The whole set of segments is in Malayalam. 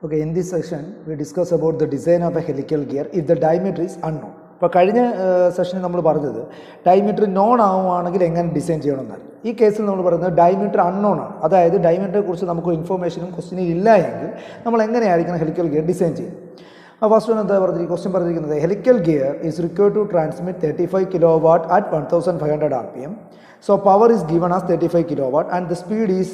Okay, in this section we discuss about the design of a helical gear if the diameter is unknown. ഇപ്പോൾ കഴിഞ്ഞ സെഷനിൽ നമ്മൾ പറഞ്ഞത് ഡയമീറ്റർ നോൺ ആവുകയാണെങ്കിൽ എങ്ങനെ ഡിസൈൻ ചെയ്യണമെന്നാണ്. ഈ കേസിൽ നമ്മൾ പറയുന്നത് ഡയമീറ്റർ അൺനോൺ ആണ്. അതായത് ഡയമീറ്ററെ കുറിച്ച് നമുക്ക് ഇൻഫോർമേഷനും ക്വസ്റ്റ്യനും ഇല്ല എങ്കിൽ നമ്മൾ എങ്ങനെയായിരിക്കണം ഹെലിക്കൽ ഗിയർ ഡിസൈൻ ചെയ്യുന്നത്. ഫസ്റ്റ് വൺ എന്താ ക്വസ്റ്റ്യൻ പറഞ്ഞിരിക്കുന്നത്, helical gear is required to transmit 35 kW at 1500 rpm. So power is given as 35 kW and the speed is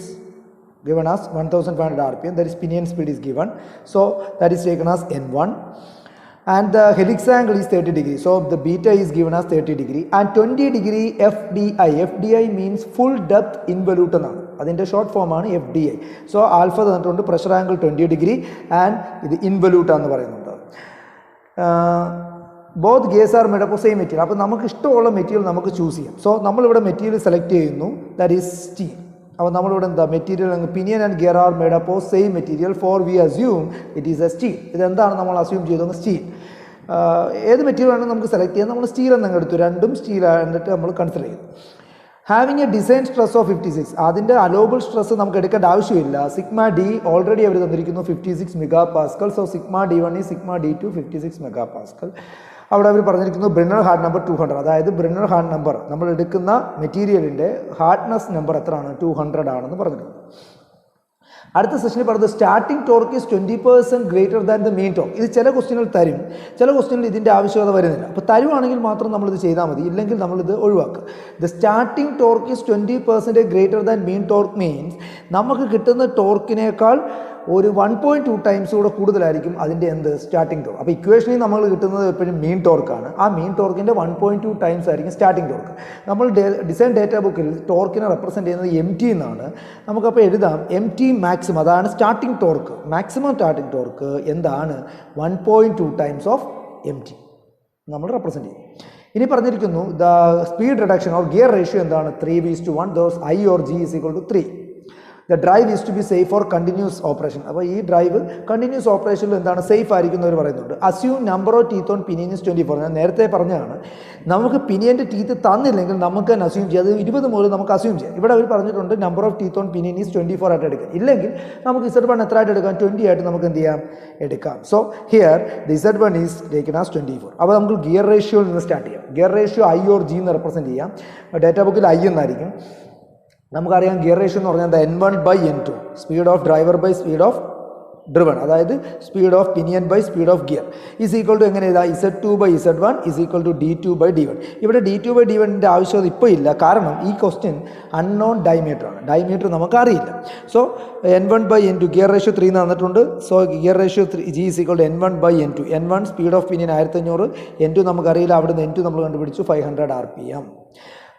given as 1500 rpm, that is pinion speed is given, so that is taken as n1, and the helix angle is 30 degree, so the beta is given as 30 degree and 20 degree fdi means full depth involute എന്നാണ്, അതിൻ്റെ ഷോർട്ട് ഫോം ആണ് fdi. സോ ആൽഫ തന്നിട്ടുണ്ട്, പ്രഷർ ആംഗിൾ 20 degree ആൻഡ് ഇത് ഇൻവല്യൂട്ട് എന്ന് പറയുന്നുണ്ട്. Both gears are made of same material. അപ്പോൾ നമുക്ക് ഇഷ്ടമുള്ള മെറ്റീരിയൽ നമുക്ക് ചൂസ് ചെയ്യാം. സോ നമ്മളിവിടെ മെറ്റീരിയൽ സെലക്ട് ചെയ്യുന്നു, ദാറ്റ് ഈസ് സ്റ്റീൽ. അപ്പോൾ നമ്മളിവിടെ എന്താ material, pinion and gear are made up of same material, for we assume it is a steel. ഇതെന്താണ് നമ്മൾ അസ്യൂം ചെയ്തത്, സ്റ്റീൽ. ഏത് മെറ്റീരിയൽ ആണെങ്കിലും നമുക്ക് സെലക്ട് ചെയ്യാം. നമ്മൾ സ്റ്റീൽ എന്നങ്ങ് എടുത്തു, രണ്ടും സ്റ്റീൽ എന്നിട്ട് നമ്മൾ കൺസിഡർ ചെയ്തു. Having A design stress of 56, അതിൻ്റെ അലോബിൾ സ്ട്രെസ് നമുക്ക് എടുക്കേണ്ട ആവശ്യമില്ല. സിഗ്മ ഡി ഓൾറെഡി അവർ തന്നിരിക്കുന്നു 56 MPa. So sigma D1 is sigma D2 56 MPa. അവിടെ അവർ പറഞ്ഞിരിക്കുന്നു ബ്രിന്നർ ഹാർഡ് നമ്പർ 200, അതായത് ബ്രിന്നർ ഹാർഡ് നമ്പർ നമ്മൾ എടുക്കുന്ന മെറ്റീരിയലിൻ്റെ ഹാർഡ്നെസ് നമ്പർ എത്രയാണ്, 200 ആണെന്ന് പറഞ്ഞിട്ടുണ്ട്. അടുത്ത സെഷനിൽ പറഞ്ഞത് starting torque is 20% greater than the main torque. ഇത് ചില ക്വസ്റ്റ്യനിൽ തരും, ചില ക്വസ്റ്റ്യനിൽ ഇതിൻ്റെ ആവശ്യകത വരുന്നില്ല. അപ്പോൾ തരുവാണെങ്കിൽ മാത്രം നമ്മളിത് ചെയ്താൽ മതി, ഇല്ലെങ്കിൽ നമ്മളിത് ഒഴിവാക്കുക. The starting torque is 20% greater than main torque means നമുക്ക് കിട്ടുന്ന ടോർക്കിനേക്കാൾ ഒരു 1.2 ടൈംസ് കൂടെ കൂടുതലായിരിക്കും അതിൻ്റെ സ്റ്റാർട്ടിംഗ് ടോർക്ക്. അപ്പോൾ ഇക്വേഷനിൽ നമ്മൾ കിട്ടുന്നത് എപ്പോഴും മെയിൻ ടോർക്കാണ്. ആ മെയിൻ ടോർക്കിൻ്റെ 1.2 ടൈംസ് ആയിരിക്കും സ്റ്റാർട്ടിംഗ് ടോർക്ക്. നമ്മൾ ഡിസൈൻ ഡേറ്റ ബുക്കിൽ ടോർക്കിനെ റെപ്രസെൻറ്റ് ചെയ്യുന്നത് MT എന്നാണ്. നമുക്കപ്പോൾ എഴുതാം MT മാക്സിമം, അതാണ് starting torque. Maximum starting torque എന്താണ്, 1.2 ടൈംസ് ഓഫ് MT നമ്മൾ റെപ്രസെൻറ്റ് ചെയ്യും. ഇനി പറഞ്ഞിരിക്കുന്നു the speed reduction of gear ratio എന്താണ്, 3:1. Those I or G is equal to 3. The drive is to be safe for continuous operation. അപ്പോൾ ഈ ഡ്രൈവ് കണ്ടിന്യൂസ് ഓപ്പറേഷനിൽ എന്താണ് സേഫ് ആയിരിക്കുന്നവർ പറയുന്നുണ്ട്. Assume number of teeth on pinion is 24. ഞാൻ നേരത്തെ പറഞ്ഞതാണ്, നമുക്ക് പിനിയൻ്റെ ടീത്ത് തന്നില്ലെങ്കിൽ നമുക്ക് തന്നെ അസ്യൂം ചെയ്യാം, അത് 20 മുതൽ നമുക്ക് അസ്യൂം ചെയ്യാം. ഇവിടെ അവർ പറഞ്ഞിട്ടുണ്ട് number of teeth on pinion is 24 ആയിട്ട് എടുക്കാം. ഇല്ലെങ്കിൽ നമുക്ക് Z1 എത്ര ആയിട്ട് എടുക്കാം, 20 ആയിട്ട് നമുക്ക് എന്ത് ചെയ്യാം, എടുക്കാം. So here the Z1 is taken as 24. അപ്പോൾ നമുക്ക് ഗിയർ റേഷ്യോയിൽ നിന്ന് സ്റ്റാർട്ട് ചെയ്യാം. Gear ratio I or G എന്ന് റെപ്രസെൻറ്റ് ചെയ്യാം. ഡേറ്റ ബുക്കിൽ I എന്നായിരിക്കും. നമുക്കറിയാം ഗിയർ റേഷ്യോ എന്ന് പറഞ്ഞാൽ N1/N2, speed of driver by speed of driven, അതായത് speed of pinion by speed of gear is equal to എങ്ങനെ എഴുതാം, Z2/Z1 is equal to D2/D1. ഇവിടെ D2/D1ൻ്റെ ആവശ്യകത ഇപ്പോൾ ഇല്ല, കാരണം ഈ ക്വസ്റ്റ്യൻ അൺനോൺ ഡയമീറ്റർ ആണ്. ഡയമീറ്റർ നമുക്കറിയില്ല. സോ N1/N2 ഗിയർ റേഷ്യോ 3 തന്നിട്ടുണ്ട്. So gear ratio G is equal to N1/N2. N1 speed of pinion 1500, N2 നമുക്കറിയില്ല, അവിടുന്ന് N2 നമ്മൾ കണ്ടുപിടിച്ചു 500 rpm.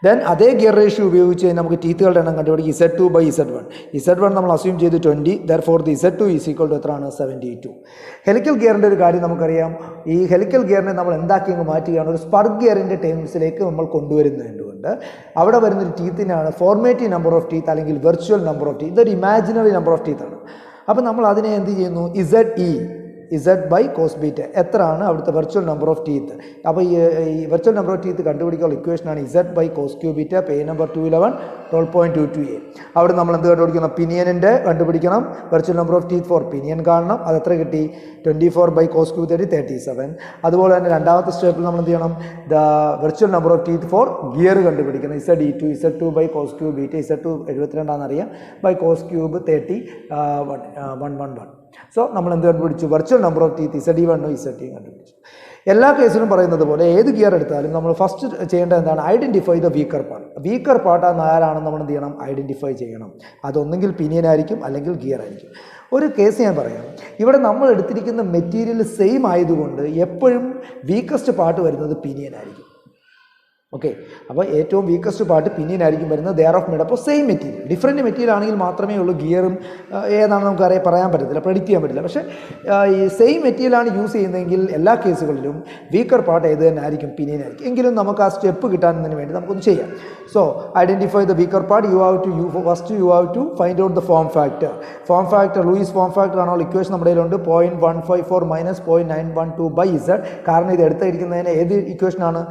ദെൻ അതേ ഗിയർ റേഷ്യോ ഉപയോഗിച്ച് നമുക്ക് ടീത്തുകളുടെ എണ്ണം കണ്ടുപിടിക്കും, Z2/Z1. Z1 നമ്മൾ അസ്യൂം ചെയ്ത് 20, therefore the Z2 is equal to എത്രയാണ്, 72. ഹെലിക്കൽ ഗിയറിൻ്റെ ഒരു കാര്യം നമുക്കറിയാം, ഈ ഹെലിക്കൽ ഗിയറിനെ നമ്മൾ എന്താക്കി അങ്ങ് മാറ്റുകയാണ്, ഒരു സ്പർ ഗിയറിൻ്റെ ടേംസിലേക്ക് നമ്മൾ കൊണ്ടുവരുന്നതുകൊണ്ട് അവിടെ വരുന്നൊരു ടീത്തിനാണ് ഫോർമേറ്റീവ് നമ്പർ ഓഫ് ടീത്ത് അല്ലെങ്കിൽ വെർച്വൽ നമ്പർ ഓഫ് ടീത്ത്. ഇതൊരു ഇമാജിനറി നമ്പർ ഓഫ് ടീത്താണ്. അപ്പോൾ നമ്മൾ അതിനെ എന്ത് ചെയ്യുന്നു, Z/cos β എത്രയാണ് അവിടുത്തെ വെർച്വൽ നമ്പർ ഓഫ് ടീത്ത്. അപ്പോൾ ഈ വെർച്വൽ നമ്പർ ഓഫ് ടീത്ത് കണ്ടുപിടിക്കാനുള്ള ഇക്വേഷനാണ് Z/cos β, പേ നമ്പർ 211 12.22a. അവിടെ നമ്മൾ എന്ത് കണ്ടുപിടിക്കണം, പിനിയനിൻ്റെ കണ്ടുപിടിക്കണം, virtual number of teeth for pinion കാണണം. അത് എത്ര കിട്ടി, 24/cos 37. അതുപോലെ തന്നെ രണ്ടാമത്തെ സ്റ്റെപ്പിൽ നമ്മൾ എന്ത് ചെയ്യണം, the virtual number of teeth for gear കണ്ടുപിടിക്കണം. Z2 Z2/cos β, Z2 72 ആണെന്നറിയാം, cos 30 111. So നമ്മൾ എന്ത് കണ്ടുപിടിച്ചു, virtual number of teeth Z1 Z2 കണ്ടുപിടിച്ചു. എല്ലാ കേസിലും പറയുന്നത് പോലെ ഏത് ഗിയർ എടുത്താലും നമ്മൾ ഫസ്റ്റ് ചെയ്യേണ്ടത് എന്താണ്, identify the weaker part. Weaker part ആരാണെന്ന് നമ്മൾ എന്ത് ചെയ്യണം, ഐഡൻറ്റിഫൈ ചെയ്യണം. അതൊന്നെങ്കിൽ പിനിയൻ ആയിരിക്കും അല്ലെങ്കിൽ ഗിയർ ആയിരിക്കും. ഒരു കേസ് ഞാൻ പറയാം, ഇവിടെ നമ്മൾ എടുത്തിരിക്കുന്ന മെറ്റീരിയൽ സെയിം ആയതുകൊണ്ട് എപ്പോഴും വീക്കസ്റ്റ് പാർട്ട് വരുന്നത് പിനിയൻ ആയിരിക്കും. ഓക്കെ, അപ്പോൾ ഏറ്റവും വീക്കസ്റ്റ് പാർട്ട് പിനിയൻ ആയിരിക്കും വരുന്നത്. ദേ ആർ ഓഫ് മെയ്ഡ് അപ്പോൾ സെയിം മെറ്റീരിയൽ. ഡിഫറൻറ്റ് മെറ്റീരിയൽ ആണെങ്കിൽ മാത്രമേ ഉള്ളൂ ഗിയറും ഏതാണെന്ന് നമുക്ക് പറയാൻ പറ്റത്തില്ല, പ്രെഡിക്റ്റ് ചെയ്യാൻ പറ്റില്ല. പക്ഷേ ഈ സെയിം മെറ്റീരിയലാണ് യൂസ് ചെയ്യുന്നതെങ്കിൽ എല്ലാ കേസുകളിലും വീക്കർ പാർട്ട് ഏത് തന്നെ ആയിരിക്കും, പിനിയൻ ആയിരിക്കും. എങ്കിലും നമുക്ക് ആ സ്റ്റെപ്പ് കിട്ടാനതിന് വേണ്ടി നമുക്കൊന്ന് ചെയ്യാം. So identify the weaker part. You have to find out the form factor. Form factor, Lewis form factor ആണോ ഇക്വേഷൻ നമ്മുടെ കയ്യിലുണ്ട്, 0.154 - 0.912/Z. കാരണം ഇത് എടുത്തിരിക്കുന്നതിന് ഏത് ഇക്വേഷനാണ്,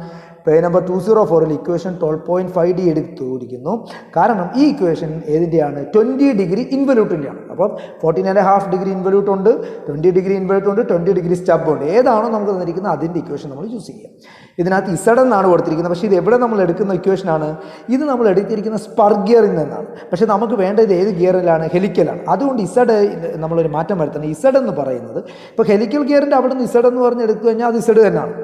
പേജ് നമ്പർ 204 ഇക്വേഷൻ 12.5d എടുത്തുകൊണ്ടിരിക്കുന്നു. കാരണം ഈ ഇക്വേഷൻ ഏതിൻ്റെയാണ്? 20 ഡിഗ്രി ഇൻവല്യൂട്ടിൻ്റെയാണ്. അപ്പം 14.5 ഡിഗ്രി ഇൻവല്യൂട്ട് ഉണ്ട്, 20 ഡിഗ്രി ഇൻവല്യൂട്ട് ഉണ്ട്, 20 ഡിഗ്രി സ്റ്റബ് ഉണ്ട്. ഏതാണോ നമുക്ക് തന്നിരിക്കുന്നത് അതിൻ്റെ ഇക്വേഷൻ നമ്മൾ യൂസ് ചെയ്യുക. ഇതിനകത്ത് ഇസഡ് എന്നാണ് കൊടുത്തിരിക്കുന്നത്, പക്ഷേ ഇത് എവിടെ നമ്മൾ എടുക്കുന്ന ഇക്വേഷനാണ്? ഇത് നമ്മൾ എടുത്തിരിക്കുന്ന സ്പർ ഗിയറിൽ നിന്നാണ്. പക്ഷേ നമുക്ക് വേണ്ടത് ഏത് ഗിയറിലാണ്? ഹെലിക്കലാണ്. അതുകൊണ്ട് ഇസഡ് നമ്മളൊരു മാറ്റം വരുത്തണം. ഇസഡ് എന്ന് പറയുന്നത് ഇപ്പോൾ ഹെലിക്കൽ ഗിയറിൻ്റെ അവിടെ നിന്ന് ഇസഡ് എന്ന് പറഞ്ഞ് എടുത്തു കഴിഞ്ഞാൽ അത് ഇസഡ് തന്നെയാണ്.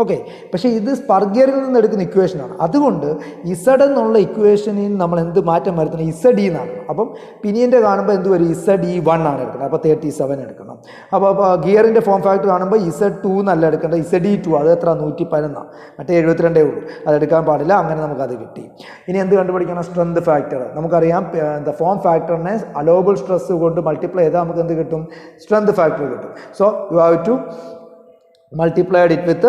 ഓക്കെ, പക്ഷേ ഇത് സ്പർ ഗിയറിൽ നിന്ന് എടുക്കുന്ന ഇക്വേഷനാണ്. അതുകൊണ്ട് ഇസഡ് എന്നുള്ള ഇക്വേഷനിൽ നമ്മൾ എന്ത് മാറ്റം വരുത്തണം? ഇസഡ് എന്നാണ്. അപ്പം പിനിയൻ്റെ കാണുമ്പോൾ എന്ത് വരും? ZE1 ആണ് എടുക്കുന്നത്. അപ്പോൾ 37 എടുക്കണം. അപ്പോൾ ഗിയറിൻ്റെ ഫോം ഫാക്ടർ കാണുമ്പോൾ Z2 എന്നല്ല എടുക്കേണ്ടത്, ZE2. അത് എത്ര? 111, മറ്റേ 72 ഉള്ളൂ. അതെടുക്കാൻ പാടില്ല. അങ്ങനെ നമുക്കത് കിട്ടി. ഇനി എന്ത് കണ്ടുപിടിക്കണം? Strength factor. നമുക്കറിയാം എന്താ ഫോം ഫാക്ടറിനെ അലോബിൾ സ്ട്രെസ് കൊണ്ട് മൾട്ടിപ്ലൈ ചെയ്താൽ നമുക്ക് എന്ത് കിട്ടും? സ്ട്രെങ്ത് ഫാക്ടർ കിട്ടും. So you have to multiplied it with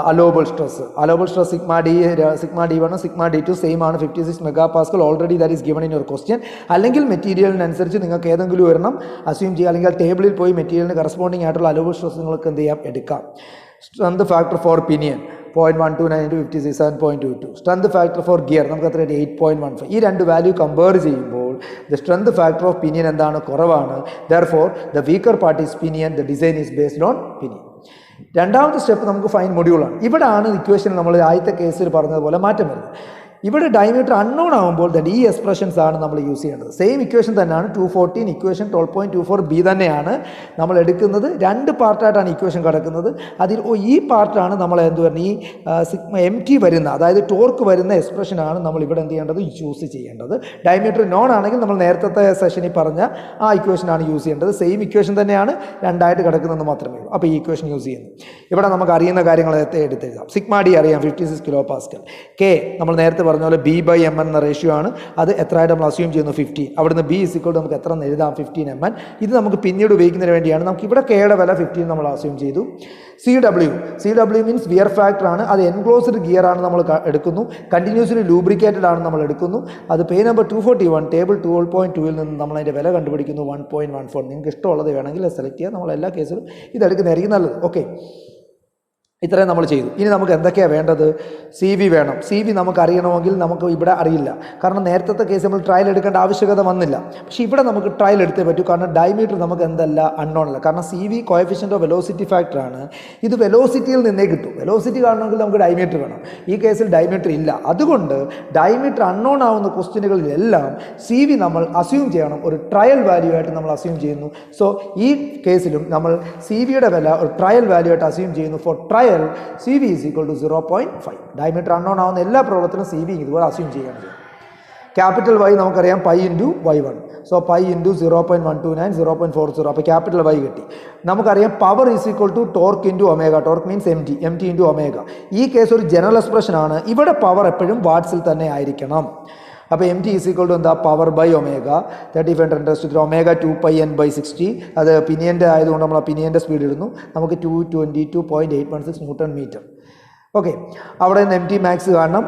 allowable stress. Allowable stress sigma d1 sigma d2 same ആണ് 56 megapascal. Already that is given in your question. അല്ലെങ്കിൽ മെറ്റീരിയലിനനുസരിച്ച് നിങ്ങൾക്ക് ഏതെങ്കിലും ഒരെണ്ണം അസ്യൂം ചെയ്യുക, അല്ലെങ്കിൽ ടേബിളിൽ പോയി മെറ്റീരിയലിന് കറസ്പോണ്ടിങ് ആയിട്ടുള്ള allowable stress നിങ്ങൾക്ക് എന്ത് ചെയ്യാം? എടുക്കാം. Strength factor for pinion 0.129 into 57.22. Strength factor for gear നമുക്ക് എത്ര? 8.15. ഈ രണ്ട് വാല്യൂ കമ്പയർ ചെയ്യുമ്പോൾ the strength factor of pinion എന്താണ്? കുറവാണ്. Therefore the weaker part is pinion, the design is based on pinion. രണ്ടാമത്തെ സ്റ്റെപ്പ് നമുക്ക് ഫൈൻ മൊഡ്യൂളാണ്. ഇവിടെയാണ് ഇക്വേഷൻ നമ്മൾ ആദ്യത്തെ കേസിൽ പറഞ്ഞതുപോലെ മാറ്റം വരുന്നത്. ഇവിടെ ഡയമീറ്റർ അൺനോൺ ആകുമ്പോൾ തന്നെ ഈ എക്സ്പ്രഷൻസ് ആണ് നമ്മൾ യൂസ് ചെയ്യേണ്ടത്. സെയിം ഇക്വേഷൻ തന്നെയാണ് 214 ഇക്വേഷൻ 12.24b തന്നെയാണ് നമ്മൾ എടുക്കുന്നത്. രണ്ട് പാർട്ടായിട്ടാണ് ഇക്വേഷൻ കിടക്കുന്നത്. അതിൽ ഈ പാർട്ടാണ് നമ്മൾ എന്ത് പറയുന്നത്? ഈ സിഗ്മ MT വരുന്ന, അതായത് ടോർക്ക് വരുന്ന എക്സ്പ്രഷനാണ് നമ്മൾ ഇവിടെ എന്ത് ചെയ്യേണ്ടത്? ചൂസ് ചെയ്യേണ്ടത്. ഡയമീറ്റർ നോൺ ആണെങ്കിൽ നമ്മൾ നേരത്തെ സെഷനിൽ പറഞ്ഞ ആ ഇക്വേഷനാണ് യൂസ് ചെയ്യേണ്ടത്. സെയിം ഇക്വേഷൻ തന്നെയാണ്, രണ്ടായിട്ട് കിടക്കുന്നതെന്ന് മാത്രമേ ഉള്ളൂ. അപ്പോൾ ഈ ഇക്വേഷൻ യൂസ് ചെയ്യുന്നു. ഇവിടെ നമുക്ക് അറിയുന്ന കാര്യങ്ങൾ എടുത്തെഴുതാം. സിഗ്മ ഡി അറിയാം 56 kPa. കെ നമ്മൾ നേരത്തെ പറഞ്ഞ പോലെ B/M എന്ന റേഷ്യോ ആണ്. അത് എത്രയായിട്ട് നമ്മൾ അസ്യൂം ചെയ്യുന്നു? 15. അവിടുന്ന് B = നമുക്ക് എത്ര എഴുതാം? 15 mn. ഇത് നമുക്ക് പിന്നീട് ഉപയോഗിക്കുന്നതിന് വേണ്ടിയാണ്. നമുക്ക് ഇവിടെ കെയുടെ വില 15 നമ്മൾ അസ്യൂം ചെയ്തു. CW മീൻസ് വിയർ ഫാക്ടർ ആണ്. അത് എൻക്ലോസ്ഡ് ഗിയർ ആണ് നമ്മൾ എടുക്കുന്നു. കണ്ടിന്യൂസ്ലി ലൂബ്രിക്കേറ്റഡ് ആണ് നമ്മൾ എടുക്കുന്നു. അത് പേജ് നമ്പർ 241 ടേബിൾ 12.2 നിന്ന് നമ്മൾ അതിൻ്റെ വില കണ്ടുപിടിക്കുന്നു 1.14. നിങ്ങൾക്ക് ഇഷ്ടമുള്ളത് വേണമെങ്കിൽ സെലക്ട് ചെയ്യാം. നമ്മൾ എല്ലാ കേസിലും ഇതെടുക്കുന്നതായിരിക്കും നല്ലത്. ഓക്കെ, ഇത്രയും നമ്മൾ ചെയ്തു. ഇനി നമുക്ക് എന്തൊക്കെയാണ് വേണ്ടത്? CV വേണം. CV നമുക്ക് അറിയണമെങ്കിൽ നമുക്ക് ഇവിടെ അറിയില്ല. കാരണം നേരത്തെ കേസ് നമ്മൾ ട്രയൽ എടുക്കേണ്ട ആവശ്യകത വന്നില്ല. പക്ഷേ ഇവിടെ നമുക്ക് ട്രയൽ എടുത്തേ പറ്റൂ. കാരണം ഡയമീറ്റർ നമുക്ക് എന്തല്ല? അൺനോൺ അല്ല. കാരണം CV coefficient of velocity factor ആണ്. ഇത് വെലോസിറ്റിയിൽ നിന്നേ കിട്ടും. വെലോസിറ്റി കാണണമെങ്കിൽ നമുക്ക് ഡയമീറ്റർ വേണം. ഈ കേസിൽ ഡയമീറ്റർ ഇല്ല. അതുകൊണ്ട് ഡയമീറ്റർ അൺനോൺ ആവുന്ന ക്വസ്റ്റ്യനുകളിലെല്ലാം CV നമ്മൾ അസ്യൂം ചെയ്യണം. ഒരു ട്രയൽ വാല്യൂ ആയിട്ട് നമ്മൾ അസ്യൂം ചെയ്യുന്നു. സോ ഈ കേസിലും നമ്മൾ CVയുടെ വില ഒരു ട്രയൽ വാല്യൂ ആയിട്ട് അസ്യൂം ചെയ്യുന്നു. For trial CV is equal to 0.5. Diameter unknown ആവുന്ന എല്ലാ പ്രോബ്ലത്തിലും CV ഇതുപോലെ അസ്യൂം ചെയ്യണം. ക്യാപിറ്റൽ Y നമുക്കറിയാം pi into Y1. So pi into 0.129 0.40. അപ്പോൾ ക്യാപിറ്റൽ Y കിട്ടി. നമുക്കറിയാം power is equal to torque into omega. Torque means MT into omega. ഈ കേസ് ഒരു ജനറൽ എക്സ്പ്രഷൻ ആണ്. ഇവിടെ പവർ എപ്പോഴും വാട്ട്സിൽ തന്നെ ആയിരിക്കണം. അപ്പോൾ MT ഈസ് ഈക്വൽ ടു എന്താ? Power by omega 35 omega 2πn/60. അത് പിനിയൻ്റെ ആയതുകൊണ്ട് നമ്മൾ ആ പിനിയൻ്റെ സ്പീഡ് ഇടുന്നു. നമുക്ക് 222.816 ന്യൂട്ടൺ മീറ്റർ. ഓക്കെ, അവിടെ നിന്ന് MT മാക്സ് കാണണം.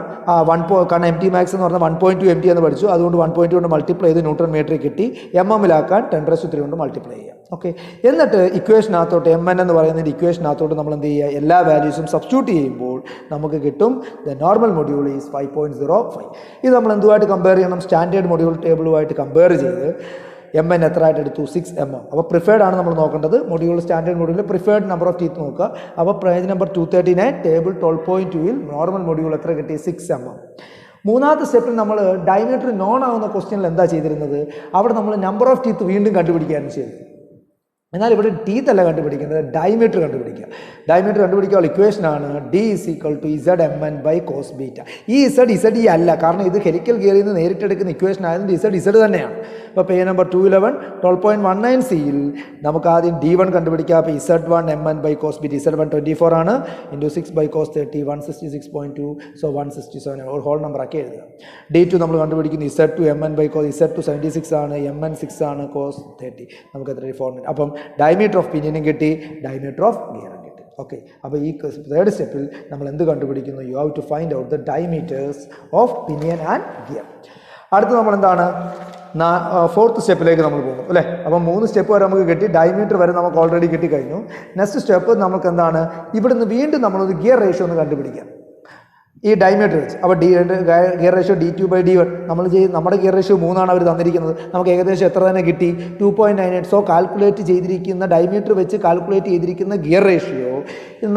കാരണം MT മാക്സ് എന്ന് പറഞ്ഞാൽ 1.2 MT എന്ന് പഠിച്ചു. അതുകൊണ്ട് 1.2 കൊണ്ട് മൾട്ടിപ്ലൈ ചെയ്ത് ന്യൂട്ടൺ മീറ്ററിൽ കിട്ടി. MM-ലാക്കാൻ 10⁻³ കൊണ്ട് മൾട്ടിപ്ലൈ ചെയ്യാം. ഓക്കെ, എന്നിട്ട് ഇക്വേഷനകത്തോട്ട് MN എന്ന് പറയുന്നതിൻ്റെ ഇക്വേഷനകത്തോട്ട് നമ്മൾ എന്ത് ചെയ്യുക? എല്ലാ വാല്യൂസും സബ്സ്റ്റിറ്റ്യൂട്ട് ചെയ്യുമ്പോൾ നമുക്ക് കിട്ടും ദ നോർമൽ മൊഡ്യൂൾ ഈസ് 5.05. ഇത് നമ്മൾ എന്തുമായിട്ട് കമ്പയർ ചെയ്യണം? സ്റ്റാൻഡേർഡ് മൊഡ്യൂൾ ടേബിളുമായിട്ട് കമ്പയർ ചെയ്ത് MN എത്ര ആയിട്ട് എടുത്തു? 6 mm. അപ്പോൾ പ്രിഫേർഡ് ആണ് നമ്മൾ നോക്കേണ്ടത്. മൊഡ്യൂൾ സ്റ്റാൻഡേർഡ് മൊഡ്യൂളിൽ പ്രിഫേർഡ് നമ്പർ ഓഫ് ടീത്ത് നോക്കുക. അപ്പോൾ page number 239 table 12.2 normal module എത്ര കിട്ടി? 6 mm. മൂന്നാമത്തെ സ്റ്റെപ്പിൽ നമ്മൾ ഡയമീറ്റർ നോൺ ആവുന്ന ക്വസ്റ്റ്യനിൽ എന്താ ചെയ്തിരുന്നത്? അവിടെ നമ്മൾ നമ്പർ ഓഫ് ടീത്ത് വീണ്ടും കണ്ടുപിടിക്കുകയാണ് ചെയ്തത്. എന്നാൽ ഇവിടെ ടീത്ത് അല്ല കണ്ടുപിടിക്കുന്നത്, ഡയമീറ്റർ കണ്ടുപിടിക്കുക. ഡയമീറ്റർ കണ്ടുപിടിക്കാനുള്ള ഇക്വേഷനാണ് D = ZMN/cos β. ഈ ZE അല്ല, കാരണം ഇത് ഹെലിക്കൽ ഗിയറിൽ നിന്ന് നേരിട്ടെടുക്കുന്ന ഇക്വേഷൻ ആയതുകൊണ്ട് Z തന്നെയാണ്. അപ്പോൾ പേജ് നമ്പർ 211 12.19 നമുക്ക് ആദ്യം D1 കണ്ടുപിടിക്കുക. അപ്പോൾ Z1 MN/cos β. Z1 24 ആണ് into 6/cos 30 166.2. So 167 whole number ആക്കി എഴുതുക. D2 നമ്മൾ കണ്ടുപിടിക്കുന്നു Z2 MN/cos. Z2 76 ആണ്, MN 6 ആണ്, cos 30 നമുക്ക് എത്ര 4. അപ്പം ഡയമീറ്റർ ഓഫ് പിനിയനും കിട്ടി, ഡയമീറ്റർ ഓഫ് ഗിയറും കിട്ടി. ഓക്കെ, അപ്പോൾ ഈ തേർഡ് സ്റ്റെപ്പിൽ നമ്മൾ എന്ത് കണ്ടുപിടിക്കുന്നു? You have to find out the diameters of pinion and gear. അടുത്ത് നമ്മൾ എന്താണ്? ഫോർത്ത് സ്റ്റെപ്പിലേക്ക് നമ്മൾ പോകുന്നു അല്ലേ. അപ്പം 3 സ്റ്റെപ്പ് വരെ നമുക്ക് കിട്ടി. ഡയമീറ്റർ വരെ നമുക്ക് ഓൾറെഡി കിട്ടിക്കഴിഞ്ഞു. നെക്സ്റ്റ് സ്റ്റെപ്പ് നമുക്ക് എന്താണ്? ഇവിടുന്ന് വീണ്ടും നമ്മളൊരു ഗിയർ റേഷ്യോ ഒന്ന് കണ്ടുപിടിക്കാം. ഈ ഡൈമീറ്റർ വെച്ച്. അപ്പോൾ ഗിയർ റേഷ്യോ d2/d1 നമ്മുടെ ഗിയർ റേഷ്യോ 3 അവർ തന്നിരിക്കുന്നത്. നമുക്ക് ഏകദേശം എത്ര തന്നെ കിട്ടി? 2.98. സോ കാൽക്കുലേറ്റ് ചെയ്തിരിക്കുന്ന ഡൈമീറ്റർ വെച്ച് കാൽക്കുലേറ്റ് ചെയ്തിരിക്കുന്ന ഗിയർ റേഷ്യോ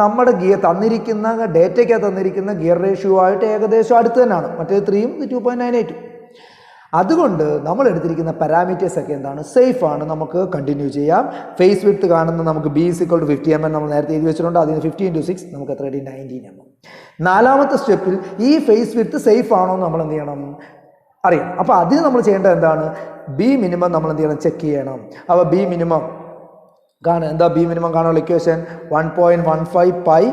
നമ്മുടെ തന്നിരിക്കുന്ന ഡേറ്റയ്ക്ക് തന്നിരിക്കുന്ന ഗിയർ റേഷ്യോ ആയിട്ട് ഏകദേശം അടുത്ത് തന്നെയാണ്. മറ്റേ 3ഉം 2.98. അതുകൊണ്ട് നമ്മൾ എടുത്തിരിക്കുന്ന പാരാമീറ്റേഴ്സ് ഒക്കെ എന്താണ്? സേഫ് ആണ്. നമുക്ക് കണ്ടിന്യൂ ചെയ്യാം. ഫേസ് വിഡ്ത്ത് കാണുന്ന നമുക്ക് b = 50 mm നമ്മൾ നേരത്തെ എഴുതി വെച്ചിട്ടുണ്ട്. അതിന് 50 × 6 നമുക്ക് എത്ര കിട്ടി? 19 mm. നാലാമത്തെ സ്റ്റെപ്പിൽ ഈ ഫേസ് വിഡ്ത്ത് സേഫ് ആണോ എന്ന് നമ്മൾ എന്ത് ചെയ്യണം? അറിയാം. അപ്പോൾ അതിന് നമ്മൾ ചെയ്യേണ്ടത് എന്താണ്? b മിനിമം നമ്മൾ എന്ത് ചെയ്യണം? ചെക്ക് ചെയ്യണം. അപ്പോൾ b മിനിമം എന്താ b മിനിമം കാണാനുള്ള ഇക്വേഷൻ? 1.15 പൈ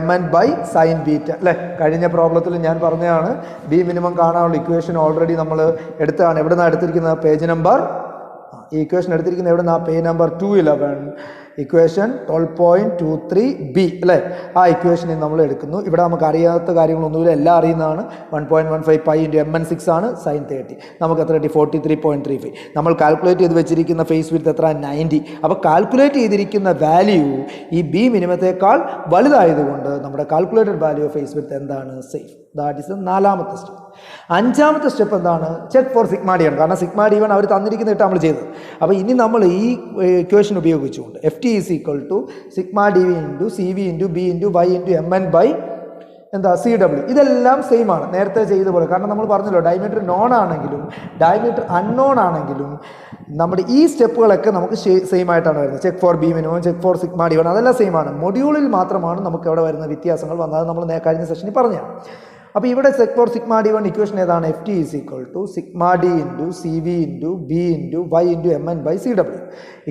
mn/sin β അല്ലേ? കഴിഞ്ഞ പ്രോബ്ലത്തിൽ ഞാൻ പറഞ്ഞതാണ് b മിനിമം കാണാനുള്ള ഇക്വേഷൻ ഓൾറെഡി നമ്മൾ എടുത്താണ്. എവിടെ നിന്നാണ് എടുത്തിരിക്കുന്നത്? പേജ് നമ്പർ ഈ ഇക്വേഷൻ എടുത്തിരിക്കുന്നത് എവിടെ നിന്നാണ്? പേജ് നമ്പർ 211 ഇക്വേഷൻ 12.23b അല്ലേ? ആ ഇക്വേഷനിൽ നമ്മൾ എടുക്കുന്നു. ഇവിടെ നമുക്ക് അറിയാത്ത കാര്യങ്ങളൊന്നുമില്ല, എല്ലാം അറിയുന്നതാണ്. 1.15 പൈ × mn6 ആണ് sin 30. നമുക്ക് എത്ര കിട്ടി? 43.35. നമ്മൾ കാൽക്കുലേറ്റ് ചെയ്ത് വെച്ചിരിക്കുന്ന ഫേസ് വിഡ്ത്ത് എത്ര? 90. അപ്പോൾ കാൽക്കുലേറ്റ് ചെയ്തിരിക്കുന്ന വാല്യൂ ഈ b മിനിമത്തേക്കാൾ വലുതായതുകൊണ്ട് നമ്മുടെ calculated value of face width എന്താണ്? സേഫ്. ദാറ്റ് ഈസ് നാലാമത്തെ സ്റ്റെപ്പ്. അഞ്ചാമത്തെ സ്റ്റെപ്പ് എന്താണ്? Check for σd1. കാരണം σd1 അവർ തന്നിരിക്കുന്ന ഇട്ട് നമ്മൾ ചെയ്തത്. അപ്പോൾ ഇനി നമ്മൾ ഈ ഇക്വേഷൻ ഉപയോഗിച്ചുകൊണ്ട് FT = σdv × CV × B × Y × mn/CW ഇതെല്ലാം സെയിം ആണ്, നേരത്തെ ചെയ്ത പോലെ. കാരണം നമ്മൾ പറഞ്ഞല്ലോ ഡയമീറ്റർ നോൺ ആണെങ്കിലും ഡയമീറ്റർ അൺനോൺ ആണെങ്കിലും നമ്മുടെ ഈ സ്റ്റെപ്പുകളൊക്കെ നമുക്ക് സെയിം ആയിട്ടാണ് വരുന്നത്. Check for b minimum, check for σd1 അതെല്ലാം സെയിം ആണ്. മൊഡ്യൂളിൽ മാത്രമാണ് നമുക്ക് അവിടെ വരുന്ന വ്യത്യാസങ്ങൾ വന്നത്. നമ്മൾ കഴിഞ്ഞ സെഷനിൽ പറഞ്ഞതാണ്. അപ്പോൾ ഇവിടെ ചെക്ക് ഫോർ σd1 ഇക്വേഷൻ ഏതാണ്? FT = σd × CV × B × Y × mn/CW.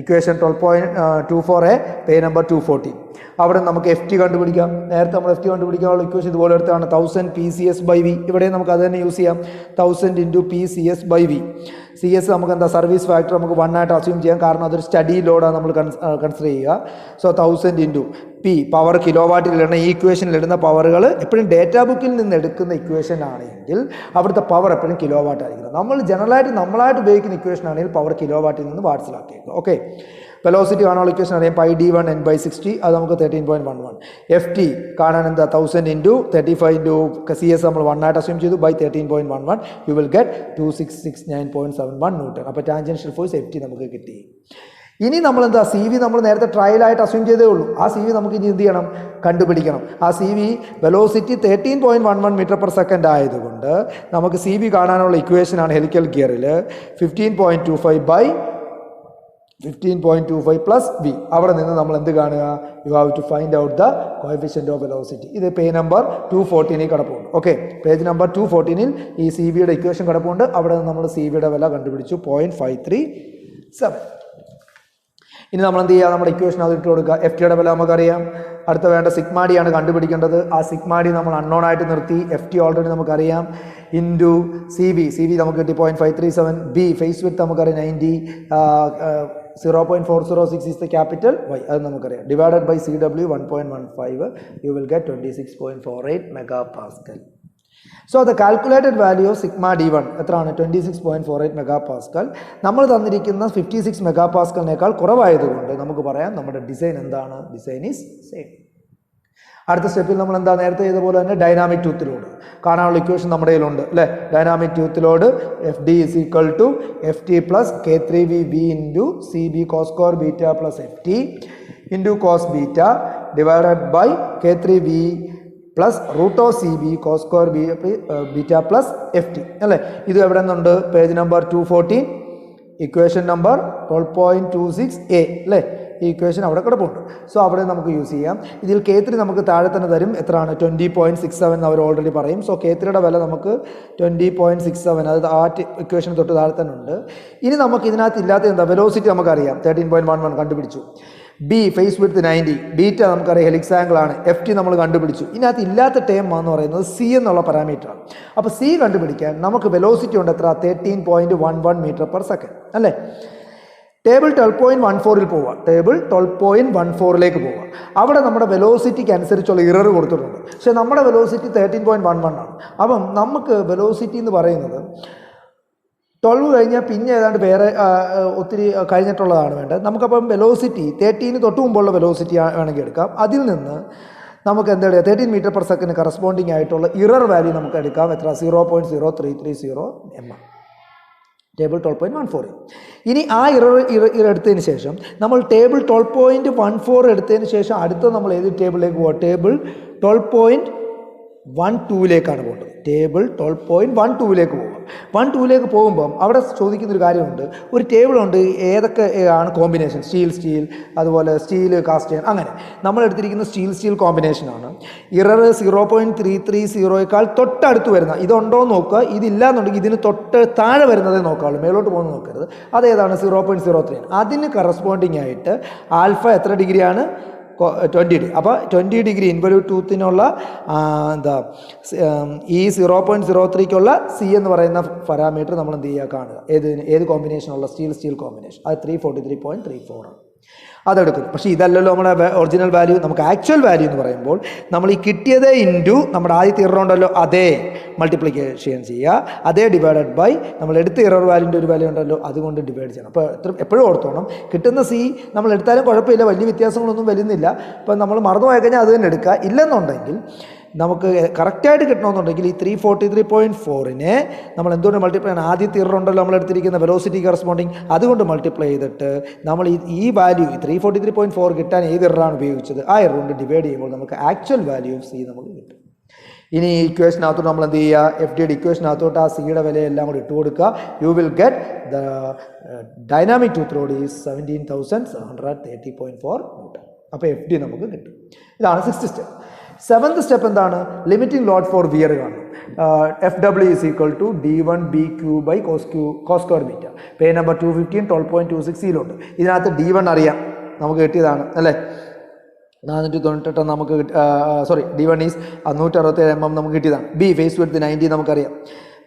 Equation 12.24a page number 214. അവിടെ നമുക്ക് FT കണ്ടുപിടിക്കാം. നേരത്തെ നമ്മൾ FT കണ്ടുപിടിക്കാനുള്ള ഇക്വേഷൻ ഇതുപോലെ എടുത്താണ് 1000 PCS/V. ഇവിടെ നമുക്ക് അത് തന്നെ യൂസ് ചെയ്യാം. 1000 × PCS/V. CS നമുക്ക് എന്താ? സർവീസ് ഫാക്ടർ നമുക്ക് 1 ആയിട്ട് അസ്യൂം ചെയ്യാം. കാരണം അതൊരു സ്റ്റഡി ലോഡാണ് നമ്മൾ കൺസിഡർ ചെയ്യുക. സോ 1000 × P പവർ കിലോ വാട്ടിലിടുന്ന ഈ ഇക്വേഷനിൽ ഇടുന്ന പവറുകൾ എപ്പോഴും ഡേറ്റാ ബുക്കിൽ നിന്ന് എടുക്കുന്ന ഇക്വേഷൻ ആണെങ്കിൽ അവിടുത്തെ പവർ എപ്പോഴും കിലോ വാട്ട് ആയിരിക്കും. നമ്മൾ നമ്മളായിട്ട് ഉപയോഗിക്കുന്ന ഇക്വേഷൻ ആണെങ്കിൽ പവർ കിലോ വാട്ടിൽ നിന്ന് വാട്ട്സിലാക്കിയേക്കും. ഓക്കെ. വെലോസിറ്റി കാണാനുള്ള ഇക്വേഷൻ അറിയാം. πd1 n/60. അത് നമുക്ക് 13.11. FT കാണാൻ എന്താ? 1000 × 35 × CS നമ്മൾ 1 ആയിട്ട് അസ്യൂം ചെയ്തു. 13.11 യു വിൽ ഗെറ്റ് 2669.71 ന്യൂട്ടൺ. അപ്പോൾ ടാൻജൻഷ്യൽ ഫോഴ്സ് FT നമുക്ക് കിട്ടി. ഇനി നമ്മൾ എന്താ? CV നമ്മൾ നേരത്തെ ട്രയലായിട്ട് അസ്യൂം ചെയ്തേ ഉള്ളൂ. ആ CV നമുക്ക് ഇനി എന്ത് ചെയ്യണം? കണ്ടുപിടിക്കണം. ആ CV വെലോസിറ്റി 13.11 m/s ആയതുകൊണ്ട് നമുക്ക് CV കാണാനുള്ള ഇക്വേഷനാണ് ഹെലിക്കൽ ഗിയറിൽ 15.25 പ്ലസ് v. അവിടെ നിന്ന് നമ്മൾ എന്ത് കാണുക? You have to find out the coefficient of velocity. ഇത് പേജ് നമ്പർ 214 കിടപ്പുണ്ട്. ഓക്കെ, പേജ് നമ്പർ 214 ഈ CV യുടെ ഇക്വേഷൻ കിടപ്പുണ്ട്. അവിടെ നിന്ന് നമ്മൾ CV യുടെ വില കണ്ടുപിടിച്ചു 0.537. ഇനി നമ്മൾ എന്ത് ചെയ്യുക? നമ്മുടെ ഇക്വേഷൻ അത് ഇട്ട് കൊടുക്കുക. FT യുടെ വില നമുക്കറിയാം. അടുത്ത വേണ്ട σd ആണ് കണ്ടുപിടിക്കേണ്ടത്. ആ σd നമ്മൾ അൺനോൺ ആയിട്ട് നിർത്തി. FT ഓൾറെഡി നമുക്കറിയാം. ഇൻറ്റു CV നമുക്ക് കിട്ടി 0.537. B ഫേസ് വിഡ്ത്ത് നമുക്കറിയാം 90. 0.406 is the capital Y. അത് നമുക്കറിയാം. Divided by CW 1.15 you will get 26.48 megapascal. So the calculated value of σd1 എത്രയാണ്? 26.48 megapascal. നമ്മൾ തന്നിരിക്കുന്ന 56 megapascalനേക്കാൾ കുറവായതുകൊണ്ട് നമുക്ക് പറയാം നമ്മുടെ ഡിസൈൻ എന്താണ്? Design is same. അടുത്ത സ്റ്റെപ്പിൽ നമ്മൾ എന്താ? നേരത്തെ ചെയ്ത പോലെ തന്നെ ഡൈനാമിക് ടൂത്ത് ലോഡ് കാണാനുള്ള ഇക്വേഷൻ നമ്മുടെ കയ്യിലുണ്ട് അല്ലേ? Dynamic tooth load FD = FT + K3V × CB cos square beta + FT × cos beta divided by K3V + √CB cos square beta + FT അല്ലേ? ഇത് എവിടെ നിന്നുണ്ട്? Page number 214 equation number 12.26a അല്ലേ? ഈ ഇക്വേഷൻ അവിടെ കിടപ്പുണ്ട്. സോ അവിടെ നമുക്ക് യൂസ് ചെയ്യാം. ഇതിൽ K3 നമുക്ക് താഴെ തന്നെ തരും. എത്രയാണ്? 20.67 അവർ ഓൾറെഡി പറയും. സോ K3യുടെ വില നമുക്ക് 20.67, അത് ആ ഇക്വേഷൻ തൊട്ട് താഴെ തന്നെ ഉണ്ട്. ഇനി നമുക്ക് ഇതിനകത്ത് ഇല്ലാത്ത എന്താ? വെലോസിറ്റി നമുക്കറിയാം 13.11 കണ്ടുപിടിച്ചു. B face width 90. ബീറ്റ നമുക്കറിയാം ഹെലിക്സ് ആംഗിൾ ആണ്. FT നമ്മൾ കണ്ടുപിടിച്ചു. ഇതിനകത്ത് ഇല്ലാത്ത ടേം എന്ന് പറയുന്നത് C എന്നുള്ള പാരാമീറ്ററാണ്. അപ്പോൾ C കണ്ടുപിടിക്കാൻ നമുക്ക് വെലോസിറ്റി ഉണ്ട് എത്ര? 13.11 m/s അല്ലേ? ടേബിൾ 12.14 പോവുക. ടേബിൾ 12.14ലേക്ക് പോവുക. അവിടെ നമ്മുടെ വെലോസിറ്റിക്ക് അനുസരിച്ചുള്ള ഇറർ കൊടുത്തിട്ടുണ്ട്. പക്ഷേ നമ്മുടെ വെലോസിറ്റി 13.11 ആണ്. അപ്പം നമുക്ക് വെലോസിറ്റി എന്ന് പറയുന്നത് 12 കഴിഞ്ഞാൽ പിന്നെ ഏതാണ്ട് വേറെ ഒത്തിരി കഴിഞ്ഞിട്ടുള്ളതാണ് വേണ്ടത്. നമുക്കപ്പം വെലോസിറ്റി 13 തൊട്ട് മുമ്പുള്ള വെലോസിറ്റി വേണമെങ്കിൽ എടുക്കാം. അതിൽ നിന്ന് നമുക്ക് എന്താ പറയുക 13 മീറ്റർ പെർ സെക്കൻഡ് കറസ്പോണ്ടിങ് ആയിട്ടുള്ള ഇറർ വാല്യൂ നമുക്ക് എടുക്കാം. എത്ര? 0.0330 mm. ടേബിൾ 12.14. ഇനി ആ ഇറർ എടുത്തതിന് ശേഷം നമ്മൾ ടേബിൾ 12.14 എടുത്തതിന് ശേഷം അടുത്ത നമ്മൾ ഏത് ടേബിളിലേക്ക് പോകാം? ടേബിൾ 12.12ലേക്കാണ് പോകേണ്ടത്. ടേബിൾ 12.12ലേക്ക് പോകുക. 12ലേക്ക് പോകുമ്പം അവിടെ ചോദിക്കുന്നൊരു കാര്യമുണ്ട്. ഒരു ടേബിളുണ്ട്, ഏതൊക്കെ ആണ് കോമ്പിനേഷൻ? സ്റ്റീൽ അതുപോലെ സ്റ്റീൽ കാസ്റ്റ് അങ്ങനെ. നമ്മൾ എടുത്തിരിക്കുന്ന സ്റ്റീൽ കോമ്പിനേഷനാണ്. ഇറർ 0.330യേക്കാൾ തൊട്ടടുത്ത് വരുന്ന ഇതുണ്ടോ എന്ന് നോക്കുക. ഇതില്ല എന്നുണ്ടെങ്കിൽ ഇതിന് തൊട്ട് താഴെ വരുന്നതേ നോക്കാവുള്ളൂ, മേലോട്ട് പോകുന്നത് നോക്കരുത്. അതേതാണ്? 0.03. അതിന് കറസ്പോണ്ടിങ് ആയിട്ട് ആൽഫ എത്ര ഡിഗ്രിയാണ്? 20 ഡിഗ്രി. അപ്പോൾ 20 ഡിഗ്രി ഇൻവല്യൂട്ട് ടൂത്തിനുള്ള ഈ 0.03ക്കുള്ള സി എന്ന് പറയുന്ന പാരാമീറ്റർ നമ്മൾ എന്ത് ചെയ്യുക? കാണുക. ഏത് കോമ്പിനേഷനുള്ള? Steel combination. അത് 343.34 ആണ്. അതെടുക്കും. പക്ഷേ ഇതല്ലല്ലോ നമ്മുടെ ഒറിജിനൽ വാല്യൂ. നമുക്ക് ആക്ച്വൽ വാല്യൂ എന്ന് പറയുമ്പോൾ നമ്മൾ ഈ കിട്ടിയത് ഇൻറ്റു നമ്മുടെ ആദ്യത്തെ ഇറർ ഉണ്ടല്ലോ അതേ മൾട്ടിപ്ലിക്കേഷൻ ചെയ്യുക, അതേ ഡിവൈഡഡ് ബൈ നമ്മൾ എടുത്ത ഇറർ വാല്യൂൻ്റെ ഒരു വാല്യൂ ഉണ്ടല്ലോ അതുകൊണ്ട് ഡിവൈഡ് ചെയ്യണം. അപ്പോൾ എപ്പോഴും ഓർത്തോണം, കിട്ടുന്ന സി നമ്മൾ എടുത്താലും കുഴപ്പമില്ല, വലിയ വ്യത്യാസങ്ങളൊന്നും വരുന്നില്ല. ഇപ്പം നമ്മൾ മറന്നു പോയി കഴിഞ്ഞാൽ അത് തന്നെ എടുക്കുക. ഇല്ലെന്നുണ്ടെങ്കിൽ നമുക്ക് കറക്റ്റായിട്ട് കിട്ടണമെന്നുണ്ടെങ്കിൽ ഈ 343.4നെ നമ്മൾ എന്തുകൊണ്ട് മൾട്ടിപ്ലൈ ചെയ്യണം? ആദ്യത്തെ ഇറർ ഉണ്ടല്ലോ നമ്മൾ എടുത്തിരിക്കുന്ന വെലോസിറ്റി കറസ്പോണ്ടിങ്, അതുകൊണ്ട് മൾട്ടിപ്ലൈ ചെയ്തിട്ട് നമ്മൾ ഈ വാല്യൂ 343.4 കിട്ടാൻ ഏത് ഇററാണ് ഉപയോഗിച്ചത് ആ ഇറർ കൊണ്ട് ഡിവൈഡ് ചെയ്യുമ്പോൾ നമുക്ക് ആക്ച്വൽ വാല്യൂ ഓഫ് സി നമുക്ക് കിട്ടും. ഇനി ഈ ഇക്വേഷനകത്തോട്ട് നമ്മൾ എന്ത് ചെയ്യുക? എഫ് ഡിയുടെ ഇക്വേഷനകത്തോട്ട് ആ സിയുടെ വിലയെല്ലാം കൂടി ഇട്ട് കൊടുക്കുക. You will get the dynamic tooth load is 17,730.4 newton. അപ്പോൾ എഫ് ഡി നമുക്ക് കിട്ടും. ഇതാണ് 6th സ്റ്റെപ്പ്. 7th സ്റ്റെപ്പ് എന്താണ്? ലിമിറ്റിംഗ് ലോഡ് ഫോർ വിയർ കാണും. F W is equal to D1BQ by cos square metre. Page number 215 12.26 ഇതിനകത്ത് D1 അറിയാം, നമുക്ക് കിട്ടിയതാണ് അല്ലേ? 498 നമുക്ക് D1 ഈസ് 167 mm നമുക്ക് കിട്ടിയതാണ്. ബി ഫേസ് വിഡ്ത്ത് 90 നമുക്കറിയാം.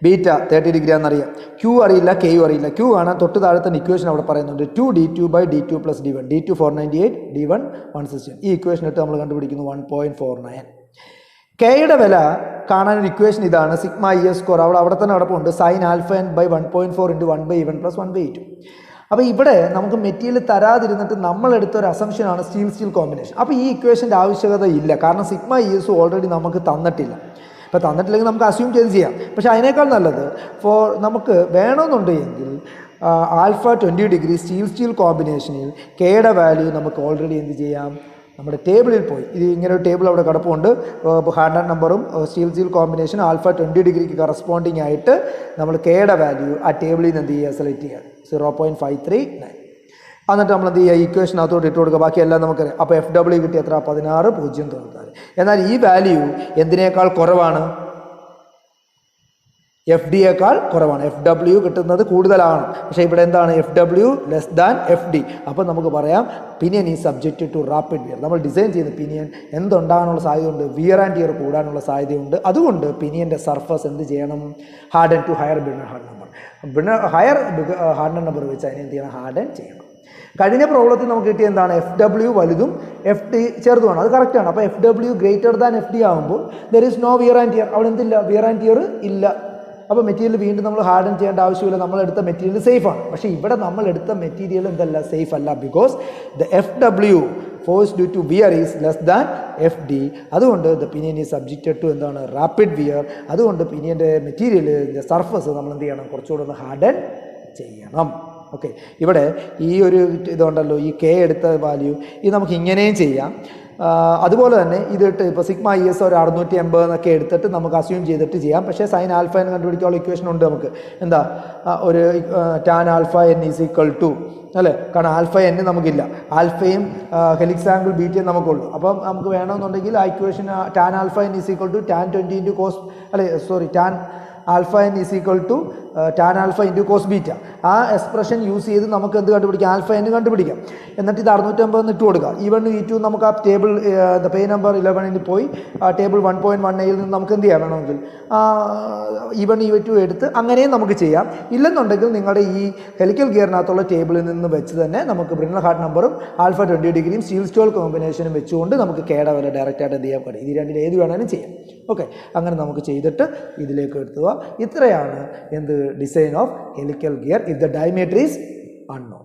ബീറ്റ 30 ഡിഗ്രി ആണെന്നറിയാം. ക്യൂ അറിയില്ല, കെയു അറിയില്ല. ക്യൂ കാണാൻ തൊട്ട് താഴത്തെ ഇക്വേഷൻ അവിടെ പറയുന്നുണ്ട് 2D2 by D2 plus D1. D2 498, D1 160. ഈ ഇക്വേഷൻ ഇട്ട് നമ്മൾ കണ്ടുപിടിക്കുന്നു 1.49. കെയുടെ വില കാണാനൊരു ഇക്വേഷൻ ഇതാണ്. സിഗ്മ ES സ്ക്വയർ അവിടെ തന്നെ കിടപ്പുണ്ട്. Sine alpha N by 1.4 into 1/E1 plus 1/E2. അപ്പോൾ ഇവിടെ നമുക്ക് മെറ്റീരിയൽ തരാതിരുന്നിട്ട് നമ്മളെടുത്ത ഒരു അസംഷനാണ് സ്റ്റീൽ കോമ്പിനേഷൻ. അപ്പോൾ ഈ ഇക്വേഷൻ്റെ ആവശ്യകത ഇല്ല, കാരണം സിഗ്മ ES ഓൾറെഡി നമുക്ക് തന്നിട്ടില്ല. ഇപ്പോൾ തന്നിട്ടില്ലെങ്കിൽ നമുക്ക് അസ്യൂം ചെയ്ത് ചെയ്യാം. പക്ഷേ അതിനേക്കാൾ നല്ലത് നമുക്ക് വേണമെന്നുണ്ടെങ്കിൽ ആൽഫ 20 ഡിഗ്രി സ്റ്റീൽ കോമ്പിനേഷനിൽ കെയുടെ വാല്യൂ നമുക്ക് ഓൾറെഡി എന്ത് ചെയ്യാം? നമ്മുടെ ടേബിളിൽ പോയി ഇത് ഇങ്ങനെ ഒരു ടേബിൾ അവിടെ കിടപ്പുണ്ട്. ഹാൻഡ് നമ്പറും സ്റ്റീൽ കോമ്പിനേഷൻ ആൽഫ 20 ഡിഗ്രിക്ക് കറസ്പോണ്ടിങ് ആയിട്ട് നമ്മൾ കെയുടെ വാല്യൂ ആ ടേബിളിൽ നിന്ന് എന്ത് ചെയ്യുക? സെലക്ട് ചെയ്യുക 0.539. എന്നിട്ട് നമ്മൾ എന്ത് ചെയ്യുക? ഇക്വേഷനകത്തോട്ട് ഇട്ട് കൊടുക്കുക. ബാക്കിയെല്ലാം നമുക്കറിയാം. അപ്പോൾ എഫ് ഡബ്ല്യു കിട്ടി എത്ര? 16,094. എന്നാൽ ഈ വാല്യൂ എന്തിനേക്കാൾ കുറവാണ്? എഫ് ഡിയേക്കാൾ കുറവാണ്. എഫ് ഡബ്ല്യു കിട്ടുന്നത് കൂടുതലാണ്. പക്ഷേ ഇവിടെ എന്താണ്? F W less than F D. അപ്പോൾ നമുക്ക് പറയാം pinion is subject to rapid wear. നമ്മൾ ഡിസൈൻ ചെയ്യുന്ന പിനിയൻ എന്തുണ്ടാകാനുള്ള സാധ്യതയുണ്ട്? വിയർ ആൻഡ് ടിയർ കൂടാനുള്ള സാധ്യതയുണ്ട്. അതുകൊണ്ട് പിനിയൻ്റെ സർഫസ് എന്ത് ചെയ്യണം? Harden to higher Brinell hard number. Higher harden number വെച്ച് അതിനെ എന്ത് ചെയ്യണം? ഹാർഡൻ ചെയ്യണം. കഴിഞ്ഞ പ്രോബ്ലത്തിൽ നമുക്ക് കിട്ടിയ എന്താണ്? എഫ് ഡബ്ല്യു വലുതും എഫ് ഡി ചെറുതുമാണ്. അത് കറക്റ്റാണ്. അപ്പോൾ F W greater than F D ആകുമ്പോൾ there is no wear and tear. അവിടെ എന്തില്ല? വിയർ ആൻഡ് ടിയർ ഇല്ല. അപ്പോൾ മെറ്റീരിയൽ വീണ്ടും നമ്മൾ ഹാർഡൻ ചെയ്യേണ്ട ആവശ്യമില്ല. നമ്മളെടുത്ത മെറ്റീരിയൽ സേഫാണ്. പക്ഷേ ഇവിടെ നമ്മളെടുത്ത മെറ്റീരിയൽ എന്തല്ല? സേഫ് അല്ല. Because the F W force due to wear is less than F D. അതുകൊണ്ട് the pinion is subjected to എന്താണ്? Rapid wear. അതുകൊണ്ട് പിനിയൻ്റെ മെറ്റീരിയൽ സർഫസ് നമ്മൾ എന്ത് ചെയ്യണം? കുറച്ചുകൂടെ ഒന്ന് ഹാർഡൻ ചെയ്യണം. ഓക്കെ, ഇവിടെ ഈ ഒരു ഇതുണ്ടല്ലോ, ഈ കെ എടുത്ത വാല്യൂ ഇത് നമുക്ക് ഇങ്ങനെയും ചെയ്യാം. അതുപോലെ തന്നെ ഇതിട്ട് ഇപ്പോൾ സിഗ്മ ES ഒരു 680 എന്നൊക്കെ എടുത്തിട്ട് നമുക്ക് അസ്യൂം ചെയ്തിട്ട് ചെയ്യാം. പക്ഷേ സൈൻ ആൽഫ എന്ന് കണ്ടുപിടിക്കാനുള്ള ഇക്വേഷൻ ഉണ്ട് നമുക്ക്. എന്താ? ഒരു tan alpha n is equal to അല്ലേ? കാരണം ആൽഫ എൻ നമുക്കില്ല. ആൽഫയും ഹെലിക്സ് ആംഗിൾ ബീറ്റയും നമുക്കുള്ളൂ. അപ്പം നമുക്ക് വേണമെന്നുണ്ടെങ്കിൽ ആ equation tan alpha n is equal to tan 20 into cos tan alpha n is equal to tan alpha into cos beta. ആ എക്സ്പ്രഷൻ യൂസ് ചെയ്ത് നമുക്ക് എന്ത് കണ്ടുപിടിക്കാം? ആൽഫ എൻ കണ്ടുപിടിക്കാം. എന്നിട്ട് ഇത് 650 ഇട്ട് കൊടുക്കുക. E1 E2 നമുക്ക് ആ ടേബിൾ പേ നമ്പർ 11 പോയി ടേബിൾ 1.1 നിന്ന് നമുക്ക് എന്ത് ചെയ്യാം? വേണമെങ്കിൽ E1 E2 എടുത്ത് അങ്ങനെയും നമുക്ക് ചെയ്യാം. ഇല്ലെന്നുണ്ടെങ്കിൽ നിങ്ങളുടെ ഈ ഹെലിക്കൽ ഗിയറിനകത്തുള്ള ടേബിളിൽ നിന്ന് വെച്ച് തന്നെ നമുക്ക് ബ്രിന്നർ ഹാർട്ട് നമ്പറും ആൽഫ 20 ഡിഗ്രിയും സ്റ്റീൽ കോമ്പിനേഷനും വെച്ചുകൊണ്ട് നമുക്ക് കെയുടെ വില ഡയറക്റ്റായിട്ട് എന്ത് ചെയ്യാൻ കഴിയും? ഇത് രണ്ടിൽ ഏത് വേണമെങ്കിലും ചെയ്യാം. ഓക്കെ, അങ്ങനെ നമുക്ക് ചെയ്തിട്ട് ഇതിലേക്ക് എടുത്തുക. ഇത്രയാണ് എന്ത്? Design of helical gear if the diameter is unknown.